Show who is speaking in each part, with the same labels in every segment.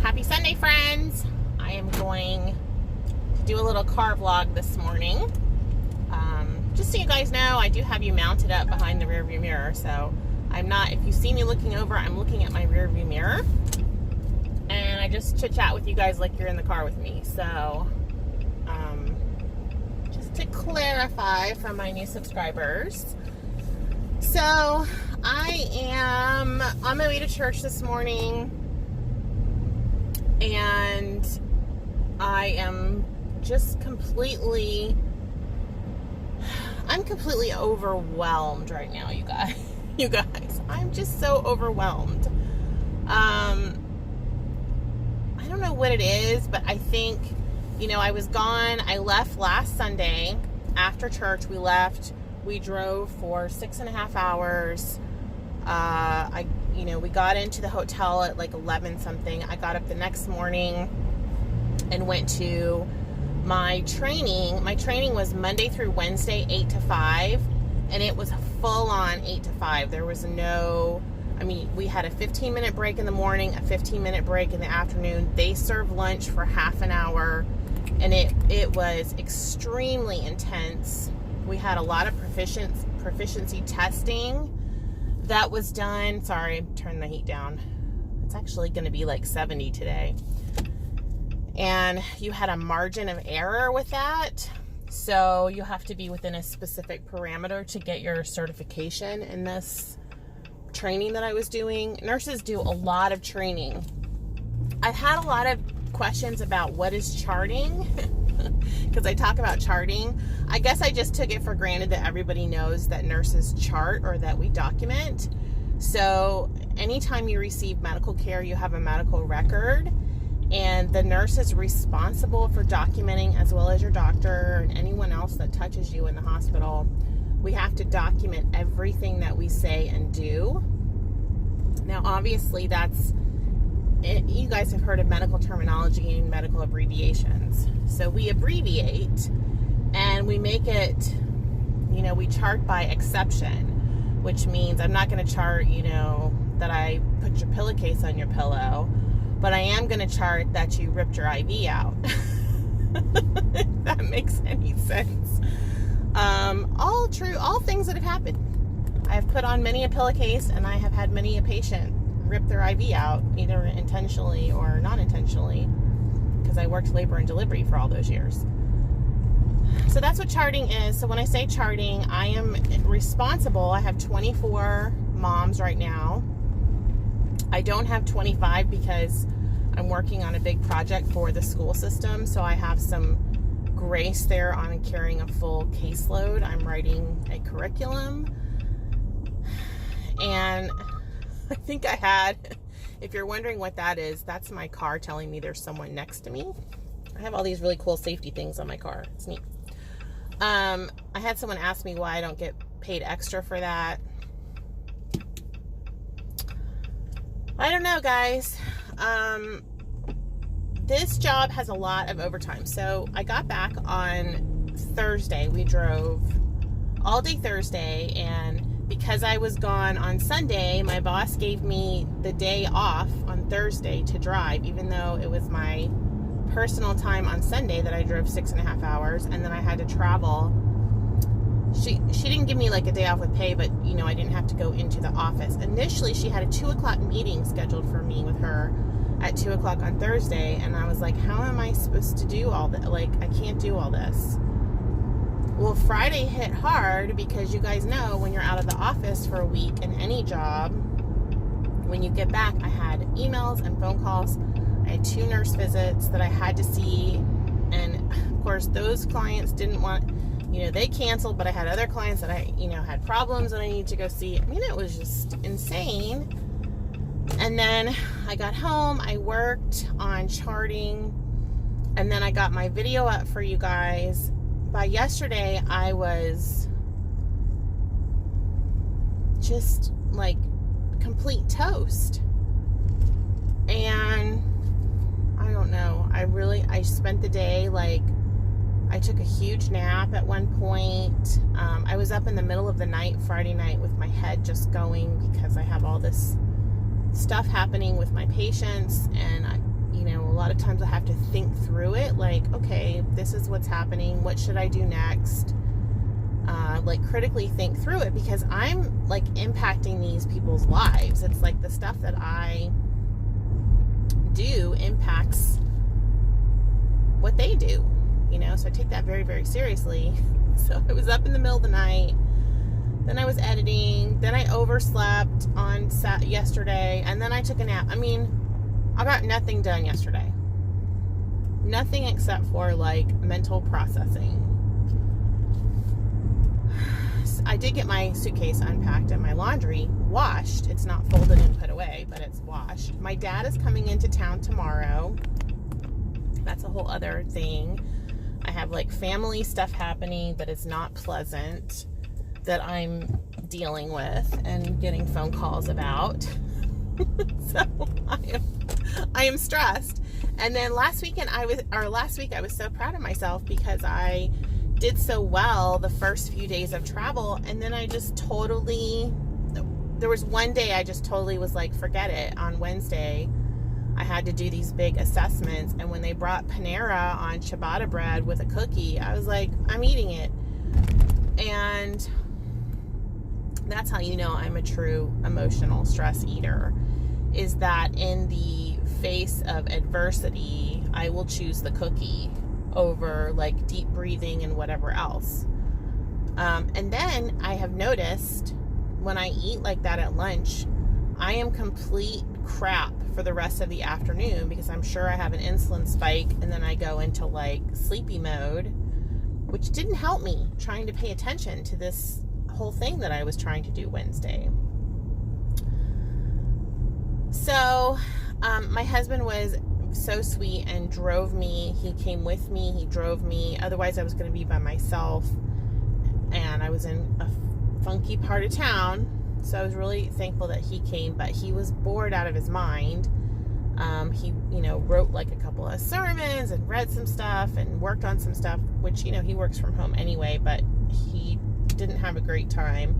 Speaker 1: Happy Sunday, friends. I am going to do a little car vlog this morning. Just so you guys know, I do have you mounted up behind the rear view mirror, so I'm not, if you see me looking over, I'm looking at my rear view mirror, and I just chit chat with you guys like you're in the car with me. So just to clarify for my new subscribers, so I am on my way to church this morning, and I am just completely overwhelmed right now, you guys. I'm just so overwhelmed. I don't know what it is, but I think, I was gone. I left last Sunday after church. We drove for 6.5 hours. We got into the hotel at like 11 something. I got up the next morning and went to my training. My training was Monday through Wednesday, 8 to 5, and it was full on 8 to 5. There was we had a 15-minute break in the morning, a 15-minute break in the afternoon. They served lunch for half an hour, and it was extremely intense. We had a lot of proficiency testing that was done. Sorry, turn the heat down. It's actually going to be like 70 today. And you had a margin of error with that. So you have to be within a specific parameter to get your certification in this training that I was doing. Nurses do a lot of training. I've had a lot of questions about what is charting, because I talk about charting. I guess I just took it for granted that everybody knows that nurses chart or that we document. So anytime you receive medical care, you have a medical record, and the nurse is responsible for documenting, as well as your doctor and anyone else that touches you in the hospital. We have to document everything that we say and do. Now, obviously, you guys have heard of medical terminology and medical abbreviations. So we abbreviate, and we make it, we chart by exception, which means I'm not going to chart, that I put your pillowcase on your pillow, but I am going to chart that you ripped your IV out. If that makes any sense. All true, all things that have happened. I have put on many a pillowcase, and I have had many a patient rip their IV out, either intentionally or not intentionally, because I worked labor and delivery for all those years. So that's what charting is. So when I say charting, I am responsible. I have 24 moms right now. I don't have 25 because I'm working on a big project for the school system, so I have some grace there on carrying a full caseload. I'm writing a curriculum, and I think I had, if you're wondering what that is, that's my car telling me there's someone next to me. I have all these really cool safety things on my car. It's neat. I had someone ask me why I don't get paid extra for that. I don't know, guys. This job has a lot of overtime. So I got back on Thursday. We drove all day Thursday, and because I was gone on Sunday, my boss gave me the day off on Thursday to drive, even though it was my personal time on Sunday that I drove 6.5 hours, and then I had to travel. She didn't give me like a day off with pay, but I didn't have to go into the office. Initially, she had a 2 o'clock meeting scheduled for me with her at 2 o'clock on Thursday, and I was like, how am I supposed to do all that? Like, I can't do all this. Well, Friday hit hard, because you guys know when you're out of the office for a week in any job, when you get back, I had emails and phone calls. I had 2 nurse visits that I had to see, and of course those clients didn't want, they canceled, but I had other clients that I, had problems that I needed to go see. It was just insane. And then I got home, I worked on charting, and then I got my video up for you guys. By yesterday, I was just like complete toast. And I don't know. I spent the day, I took a huge nap at one point. I was up in the middle of the night, Friday night, with my head just going, because I have all this stuff happening with my patients, and lot of times I have to think through it, like, okay, this is what's happening. What should I do next? Like critically think through it, because I'm like impacting these people's lives. It's like the stuff that I do impacts what they do, you know? So I take that very, very seriously. So I was up in the middle of the night, then I was editing, then I overslept on yesterday, and then I took a nap. I mean, I got nothing done yesterday. Nothing except for like mental processing. I did get my suitcase unpacked and my laundry washed. It's not folded and put away, but it's washed. My dad is coming into town tomorrow. That's a whole other thing. I have like family stuff happening that is not pleasant that I'm dealing with and getting phone calls about. So I am stressed. And then last week I was so proud of myself because I did so well the first few days of travel, and then I just totally, there was one day I just totally was like, forget it. On Wednesday I had to do these big assessments, and when they brought Panera on ciabatta bread with a cookie, I was like, I'm eating it. And that's how you know I'm a true emotional stress eater, is that in the face of adversity I will choose the cookie over like deep breathing and whatever else. And then I have noticed when I eat like that at lunch, I am complete crap for the rest of the afternoon, because I'm sure I have an insulin spike, and then I go into like sleepy mode, which didn't help me trying to pay attention to this whole thing that I was trying to do Wednesday. So my husband was so sweet and drove me. He came with me. He drove me. Otherwise, I was going to be by myself, and I was in a funky part of town. So I was really thankful that he came, but he was bored out of his mind. He, you know, wrote like a couple of sermons and read some stuff and worked on some stuff, which, you know, he works from home anyway, but he didn't have a great time.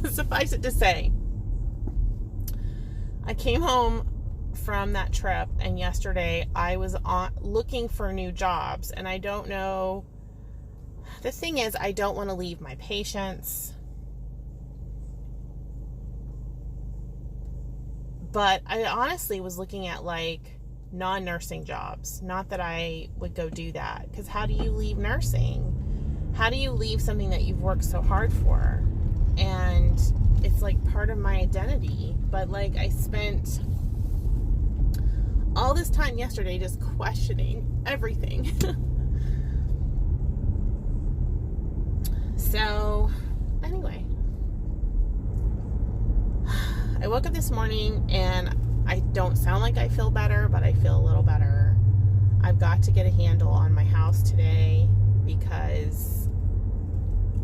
Speaker 1: Suffice it to say, I came home from that trip, and yesterday I was looking for new jobs, and I don't know, the thing is, I don't want to leave my patients, but I honestly was looking at like non-nursing jobs. Not that I would go do that, because how do you leave nursing? How do you leave something that you've worked so hard for? And it's like part of my identity. But like, I spent all this time yesterday just questioning everything. So anyway, I woke up this morning and I don't sound like I feel better, but I feel a little better. I've got to get a handle on my house today, because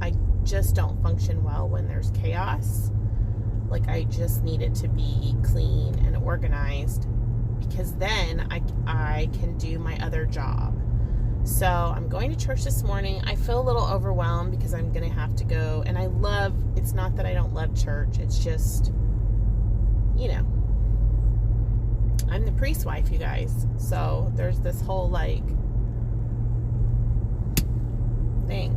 Speaker 1: I just don't function well when there's chaos. Like, I just need it to be clean and organized, because then I can do my other job. So I'm going to church this morning. I feel a little overwhelmed because I'm going to have to go. And it's not that I don't love church. It's just, you know, I'm the priest's wife, you guys. So there's this whole like thing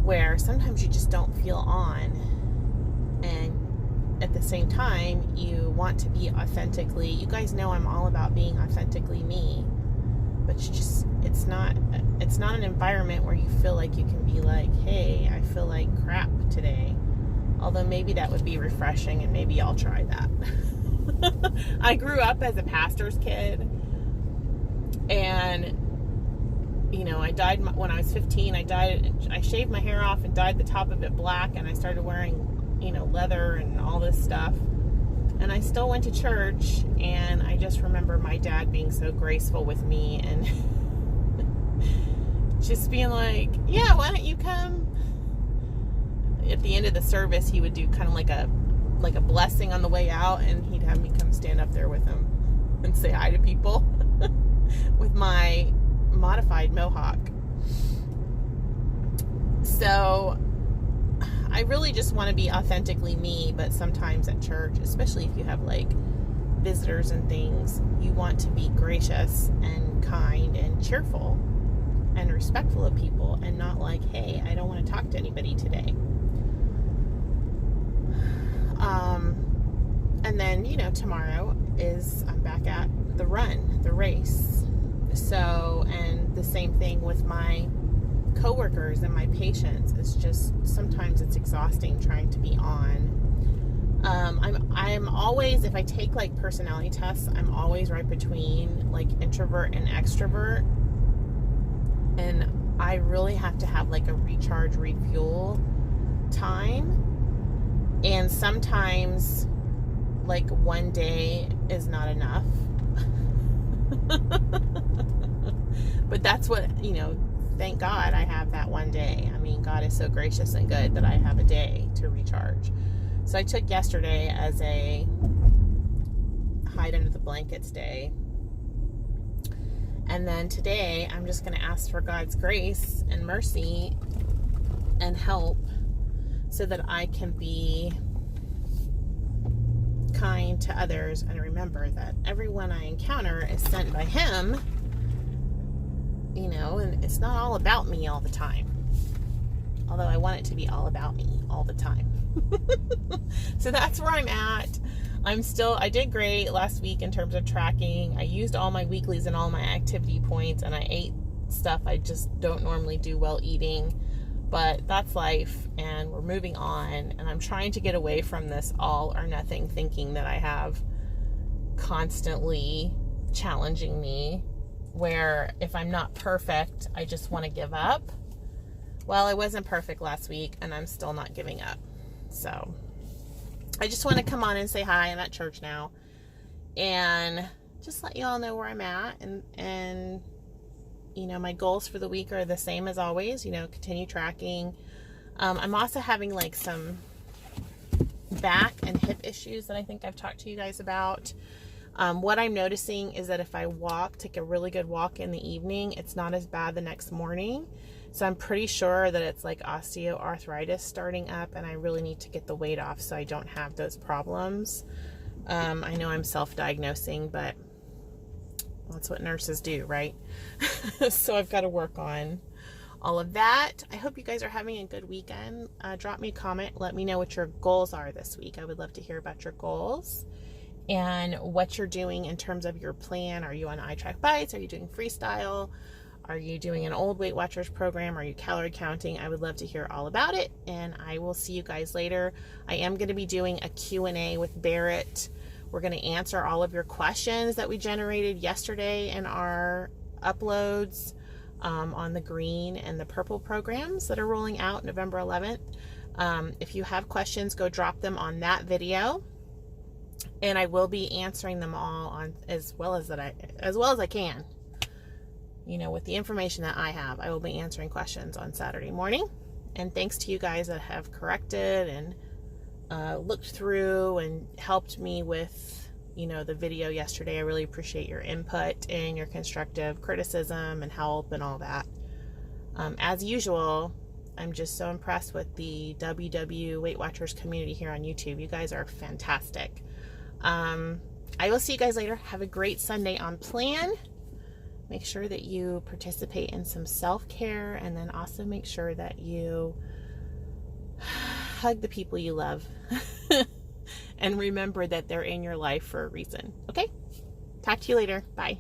Speaker 1: where sometimes you just don't feel on. And at the same time, you want to be authentically, you guys know I'm all about being authentically me, but it's not an environment where you feel like you can be like, hey, I feel like crap today. Although maybe that would be refreshing, and maybe I'll try that. I grew up as a pastor's kid, and you know, I dyed when I was 15. I shaved my hair off and dyed the top of it black, and I started wearing, you know, leather and all this stuff. And I still went to church, and I just remember my dad being so graceful with me and just being like, yeah, why don't you come? At the end of the service, he would do kind of like a blessing on the way out, and he'd have me come stand up there with him and say hi to people with my modified mohawk. So I really just want to be authentically me, but sometimes at church, especially if you have like visitors and things, you want to be gracious and kind and cheerful and respectful of people, and not like, hey, I don't want to talk to anybody today. And then, you know, tomorrow I'm back at the race. So, and the same thing with my coworkers and my patients. It's just, sometimes it's exhausting trying to be on. I'm always, if I take like personality tests, I'm always right between like introvert and extrovert. And I really have to have like a recharge, refuel time. And sometimes like one day is not enough. But that's what, you know, thank God I have that one day. I mean, God is so gracious and good that I have a day to recharge. So I took yesterday as a hide under the blankets day. And then today I'm just going to ask for God's grace and mercy and help so that I can be kind to others and remember that everyone I encounter is sent by Him, you know, and it's not all about me all the time. Although I want it to be all about me all the time. So that's where I'm at. I did great last week in terms of tracking. I used all my weeklies and all my activity points, and I ate stuff I just don't normally do well eating. But that's life, and we're moving on, and I'm trying to get away from this all or nothing thinking that I have constantly challenging me, where if I'm not perfect, I just want to give up. Well, I wasn't perfect last week, and I'm still not giving up. So I just want to come on and say hi. I'm at church now, and just let you all know where I'm at, and you know, my goals for the week are the same as always, you know, continue tracking. I'm also having like some back and hip issues that I think I've talked to you guys about. What I'm noticing is that if I take a really good walk in the evening, it's not as bad the next morning. So I'm pretty sure that it's like osteoarthritis starting up, and I really need to get the weight off so I don't have those problems. I know I'm self-diagnosing, but that's what nurses do, right? So I've got to work on all of that. I hope you guys are having a good weekend. Drop me a comment. Let me know what your goals are this week. I would love to hear about your goals and what you're doing in terms of your plan. Are you on iTrack Bites? Are you doing freestyle? Are you doing an old Weight Watchers program? Are you calorie counting? I would love to hear all about it, and I will see you guys later. I am going to be doing a Q&A with Barrett. We're going to answer all of your questions that we generated yesterday in our uploads on the green and the purple programs that are rolling out November 11th. If you have questions, go drop them on that video, and I will be answering them all on as well as I can. You know, with the information that I have, I will be answering questions on Saturday morning. And thanks to you guys that have corrected and looked through and helped me with, you know, the video yesterday. I really appreciate your input and your constructive criticism and help and all that. As usual, I'm just so impressed with the WW Weight Watchers community here on YouTube. You guys are fantastic. I will see you guys later. Have a great Sunday on plan. Make sure that you participate in some self-care, and then also make sure that you hug the people you love and remember that they're in your life for a reason. Okay? Talk to you later. Bye.